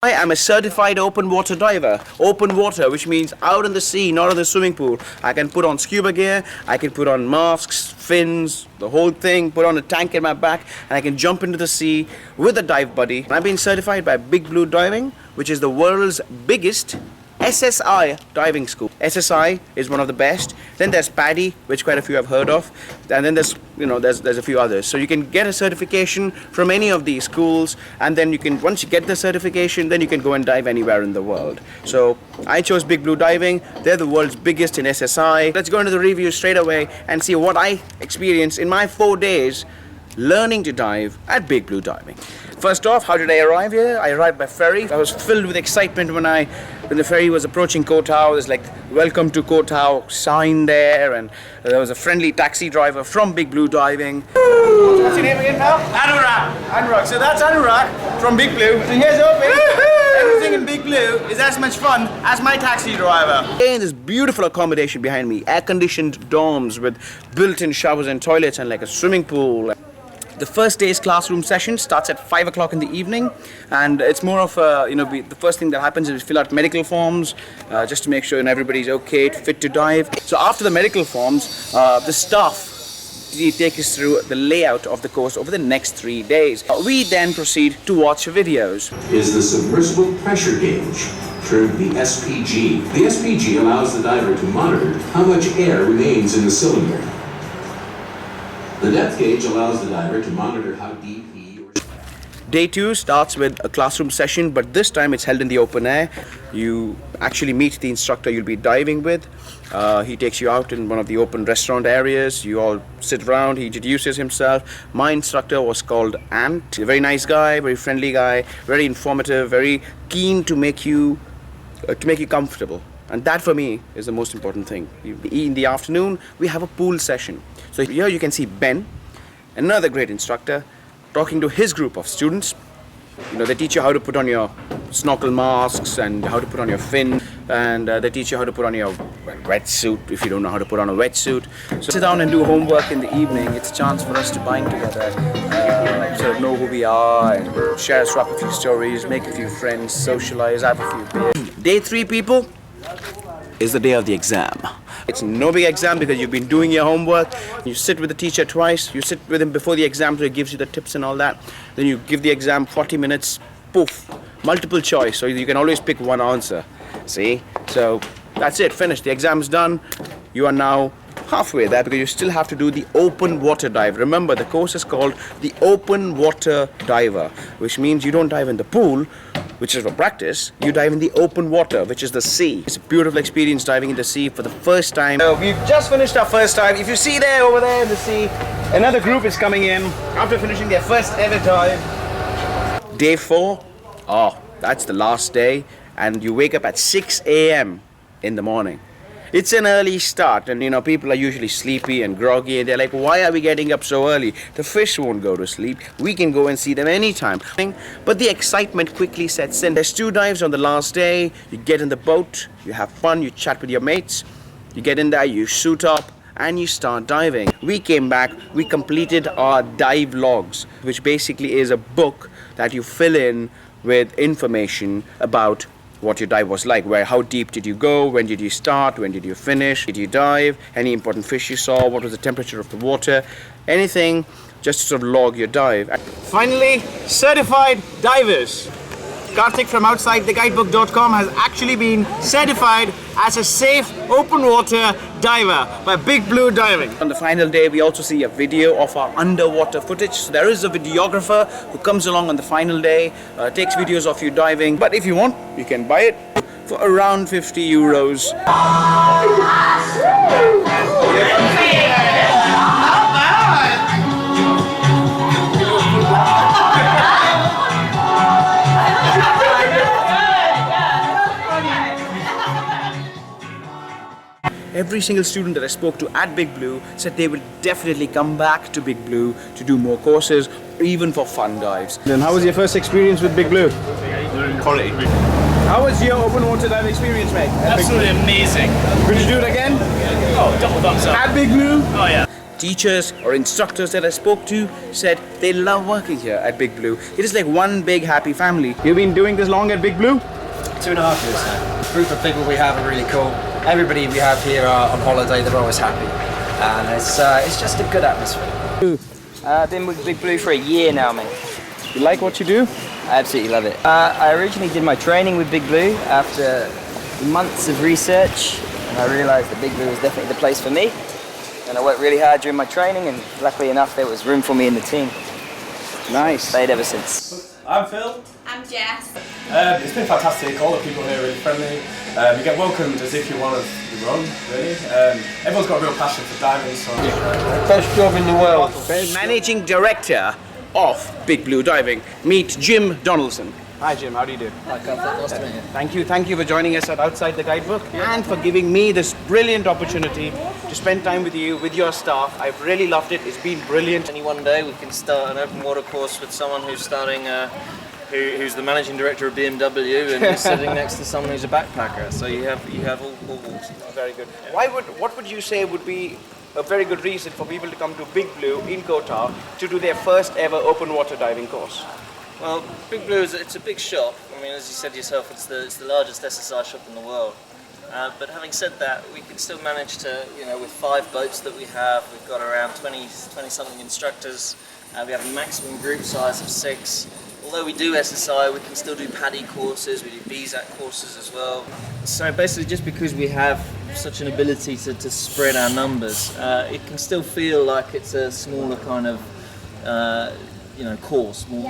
I am a certified open water diver. Open water, which means out in the sea, not in the swimming pool. I can put on scuba gear, I can put on masks, fins, the whole thing, put on a tank in my back, and I can jump into the sea with a dive buddy. I've been certified by Big Blue Diving, which is the world's biggest SSI diving school. SSI is one of the best. Then there's PADI, which quite a few have heard of, and then there's a few others. So you can get a certification from any of these schools, and then once you get the certification, then you can go and dive anywhere in the world. So I chose Big Blue Diving. They're the world's biggest in SSI. Let's go into the review straight away and see what I experienced in my 4 days learning to dive at Big Blue Diving. First off, how did I arrive here? I arrived by ferry. I was filled with excitement when the ferry was approaching Koh Tao. There's like, "Welcome to Koh Tao" sign there, and there was a friendly taxi driver from Big Blue Diving. What's your name again, pal? Anurag. So that's Anurag from Big Blue. So here's open. Everything in Big Blue is as much fun as my taxi driver. And this beautiful accommodation behind me, air-conditioned dorms with built-in showers and toilets and like a swimming pool. The first day's classroom session starts at 5 o'clock in the evening, and it's more of a, the first thing that happens is we fill out medical forms just to make sure everybody's okay, fit to dive. So after the medical forms, the staff take us through the layout of the course over the next 3 days. We then proceed to watch videos. Is the submersible pressure gauge, termed the SPG. The SPG allows the diver to monitor how much air remains in the cylinder. The depth gauge allows the diver to monitor how deep he or she... Day 2 starts with a classroom session, but this time it's held in the open air. You actually meet the instructor you'll be diving with. He takes you out in one of the open restaurant areas. You all sit around, he introduces himself. My instructor was called Ant. A very nice guy, very friendly guy, very informative, very keen to make you comfortable. And that for me is the most important thing. In the afternoon, we have a pool session. So here you can see Ben, another great instructor, talking to his group of students. They teach you how to put on your snorkel masks and how to put on your fin, and they teach you how to put on your wetsuit if you don't know how to put on a wetsuit. So sit down and do homework in the evening. It's a chance for us to bind together, sort of know who we are, and swap a few stories, make a few friends, socialize, have a few beers. Day 3, people, is the day of the exam. It's no big exam because you've been doing your homework. You sit with the teacher twice. You sit with him before the exam so he gives you the tips and all that. Then you give the exam 40 minutes, poof, multiple choice. So you can always pick one answer. See? So that's it, finished. The exam's done. You are now halfway there because you still have to do the open water dive. Remember, the course is called the Open Water Diver, which means you don't dive in the pool, which is for practice. You dive in the open water, which is the sea. It's a beautiful experience diving in the sea for the first time. We've just finished our first dive. If you see there, over there in the sea, another group is coming in after finishing their first ever dive. Day 4, that's the last day, and you wake up at 6 a.m. in the morning. It's an early start, and people are usually sleepy and groggy, and they're like, why are we getting up so early? The fish won't go to sleep. We can go and see them anytime. But the excitement quickly sets in. There's 2 dives on the last day. You get in the boat, you have fun, you chat with your mates. You get in there, you suit up, and you start diving. We came back, we completed our dive logs, which basically is a book that you fill in with information about what your dive was like, how deep did you go, when did you start, when did you finish, did you dive, any important fish you saw, what was the temperature of the water, anything, just to sort of log your dive. Finally, certified divers. Karthik from OutsideTheGuidebook.com has actually been certified as a safe open water diver by Big Blue Diving. On the final day, we also see a video of our underwater footage. So there is a videographer who comes along on the final day, takes videos of you diving. But if you want, you can buy it for around 50 euros. Every single student that I spoke to at Big Blue said they will definitely come back to Big Blue to do more courses, even for fun dives. Then how was your first experience with Big Blue? Quality. How was your open water dive experience, mate? Absolutely amazing. Would you do it again? Oh, double thumbs up. At Big Blue? Oh yeah. teachers or instructors that I spoke to said they love working here at Big Blue. It is like one big happy family. You've been doing this long at Big Blue? 2.5 years now. The group of people we have are really cool. Everybody we have here are on holiday, they're always happy. And it's just a good atmosphere. I've been with Big Blue for a year now, mate. You like what you do? I absolutely love it. I originally did my training with Big Blue after months of research, and I realised that Big Blue was definitely the place for me. And I worked really hard during my training, and luckily enough there was room for me in the team. Nice. Stayed ever since. I'm Phil. I'm Jess. It's been fantastic. All the people here are really friendly. You get welcomed as if you're one of your own, really. Everyone's got a real passion for diving, so... Best job in the world. Managing director of Big Blue Diving. Meet Jim Donaldson. Hi Jim, how do you do? Hi, nice to meet you. Thank you for joining us at Outside the Guidebook and for giving me this brilliant opportunity to spend time with you, with your staff. I've really loved it. It's been brilliant. One day we can start an open water course with someone who's starting, who's the managing director of BMW, and you're sitting next to someone who's a backpacker. So you have all walks. Very good. What would you say would be a very good reason for people to come to Big Blue in Koh Tao to do their first ever open water diving course? Well, Big Blue it's a big shop. I mean, as you said yourself, it's the largest SSI shop in the world. But having said that, we can still manage to, with 5 boats that we have, we've got around 20-something instructors. We have a maximum group size of 6. Although we do SSI, we can still do PADI courses, we do BZAC courses as well. So basically, just because we have such an ability to spread our numbers, it can still feel like it's a smaller kind of course, more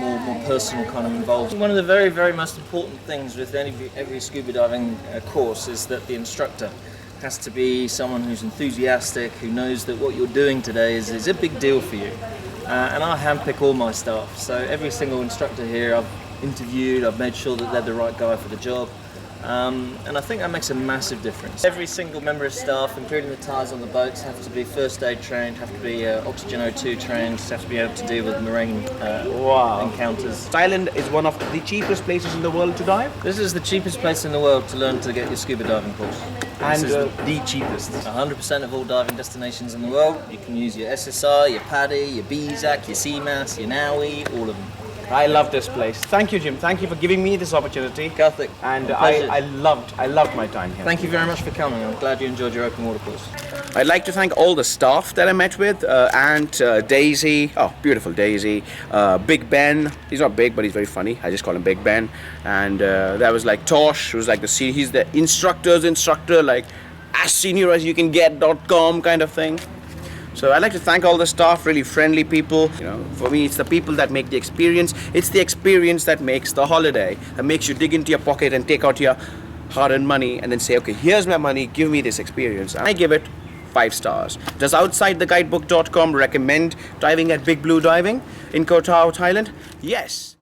personal kind of involved. One of the very, very most important things with every scuba diving course is that the instructor has to be someone who's enthusiastic, who knows that what you're doing today is a big deal for you. And I handpick all my staff, so every single instructor here I've interviewed, I've made sure that they're the right guy for the job. And I think that makes a massive difference. Every single member of staff, including the Thais on the boats, have to be first aid trained, have to be oxygen O2 trained, have to be able to deal with marine encounters. Thailand is one of the cheapest places in the world to dive. This is the cheapest place in the world to learn to get your scuba diving course. And this is the cheapest. 100% of all diving destinations in the world, you can use your SSI, your PADI, your BZAC, your CMAS, your NAUI, all of them. I love this place. Thank you, Jim. Thank you for giving me this opportunity. Karthik, And I loved my time here. thank you very much for coming. I'm glad you enjoyed your open water course. I'd like to thank all the staff that I met with. Aunt Daisy, oh, beautiful Daisy. Big Ben, he's not big, but he's very funny. I just call him Big Ben. And that was like Tosh, who's like he's the instructor's instructor, like as senior as you can get.com kind of thing. So I'd like to thank all the staff, really friendly people. For me, it's the people that make the experience. It's the experience that makes the holiday, that makes you dig into your pocket and take out your hard-earned money and then say, okay, here's my money, give me this experience. And I give it 5 stars. Does OutsideTheGuidebook.com recommend diving at Big Blue Diving in Koh Tao, Thailand? Yes.